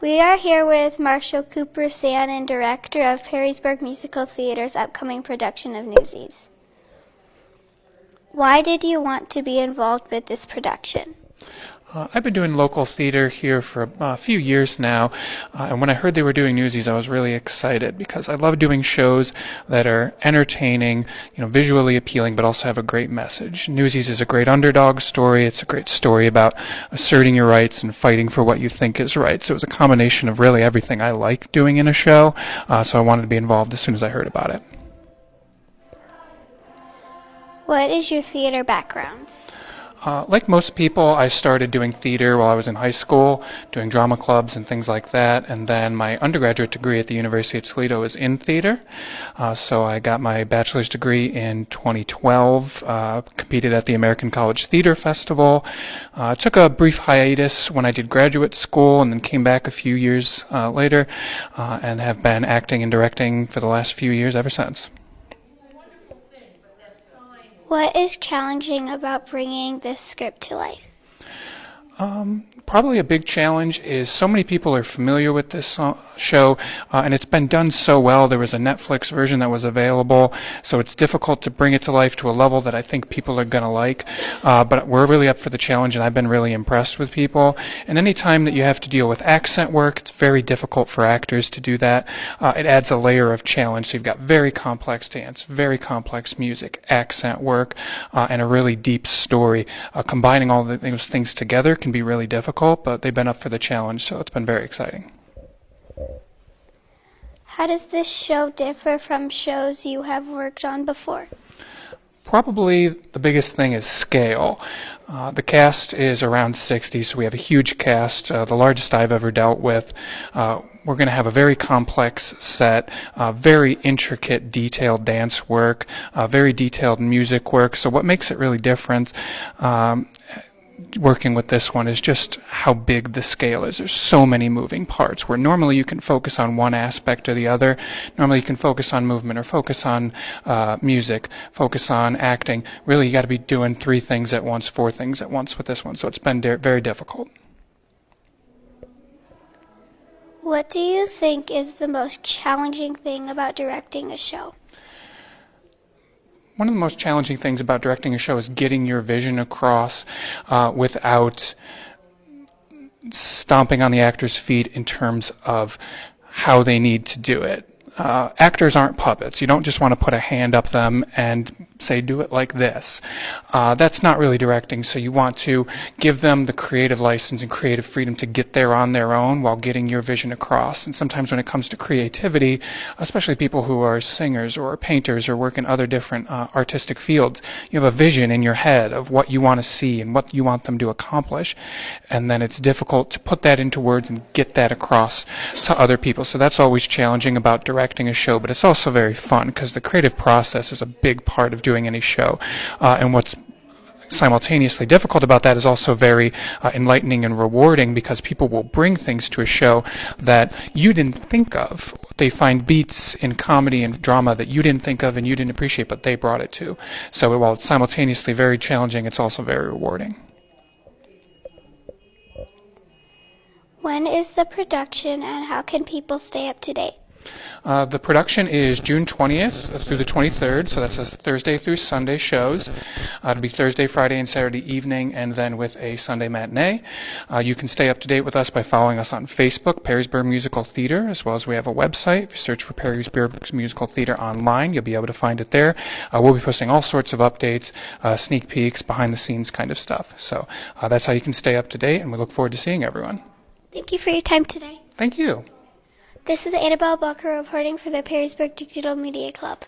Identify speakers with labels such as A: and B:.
A: We are here with Marshall Kupresanin, director of Perrysburg Musical Theatre's upcoming production of Newsies. Why did you want to be involved with this production?
B: I've been doing local theater here for a few years now, and when I heard they were doing Newsies, I was really excited because I love doing shows that are entertaining, visually appealing, but also have a great message. Newsies is a great underdog story. It's a great story about asserting your rights and fighting for what you think is right. So it was a combination of really everything I like doing in a show, so I wanted to be involved as soon as I heard about it.
A: What is your theater background?
B: Like most people, I started doing theater while I was in high school, doing drama clubs and things like that, and then my undergraduate degree at the University of Toledo is in theater. So I got my bachelor's degree in 2012, competed at the American College Theater Festival, took a brief hiatus when I did graduate school, and then came back a few years later, and have been acting and directing for the last few years ever since.
A: What is challenging about bringing this script to life?
B: Probably a big challenge is so many people are familiar with this show, and it's been done so well. There was a Netflix version that was available, so it's difficult to bring it to life to a level that I think people are going to like. But we're really up for the challenge, and I've been really impressed with people. And any time that you have to deal with accent work, it's very difficult for actors to do that. It adds a layer of challenge. So you've got very complex dance, very complex music, accent work, and a really deep story. Combining all those things together can be really difficult, but they've been up for the challenge, so it's been very exciting.
A: How does this show differ from shows you have worked on before?
B: Probably the biggest thing is scale. The cast is around 60, so we have a huge cast, the largest I've ever dealt with. We're going to have a very complex set, very intricate, detailed dance work, very detailed music work. So what makes it really different working with this one is just how big the scale is. There's so many moving parts where normally you can focus on one aspect or the other. Normally you can focus on movement or focus on music, focus on acting. Really you got to be doing 3 things at once, 4 things at once with this one. So it's been very difficult.
A: What do you think is the most challenging thing about directing a show?
B: One of the most challenging things about directing a show is getting your vision across without stomping on the actor's feet in terms of how they need to do it. Actors aren't puppets. You don't just want to put a hand up them and say, do it like this. That's not really directing, so you want to give them the creative license and creative freedom to get there on their own while getting your vision across. And sometimes when it comes to creativity, especially people who are singers or painters or work in other different artistic fields, you have a vision in your head of what you want to see and what you want them to accomplish. And then it's difficult to put that into words and get that across to other people. So that's always challenging about directing a show, but it's also very fun because the creative process is a big part of doing any show. And what's simultaneously difficult about that is also very enlightening and rewarding because people will bring things to a show that you didn't think of. They find beats in comedy and drama that you didn't think of and you didn't appreciate, but they brought it to. So while it's simultaneously very challenging, it's also very rewarding.
A: When is the production and how can people stay up to date?
B: The production is June 20th through the 23rd, so that's a Thursday through Sunday shows. It'll be Thursday, Friday, and Saturday evening, and then with a Sunday matinee. You can stay up to date with us by following us on Facebook, Perrysburg Musical Theatre, as well as we have a website. If you search for Perrysburg Musical Theatre online, you'll be able to find it there. We'll be posting all sorts of updates, sneak peeks, behind-the-scenes kind of stuff. So that's how you can stay up to date, and we look forward to seeing everyone.
A: Thank you for your time today.
B: Thank you.
A: This is Annabelle Bucko reporting for the Perrysburg Digital Media Club.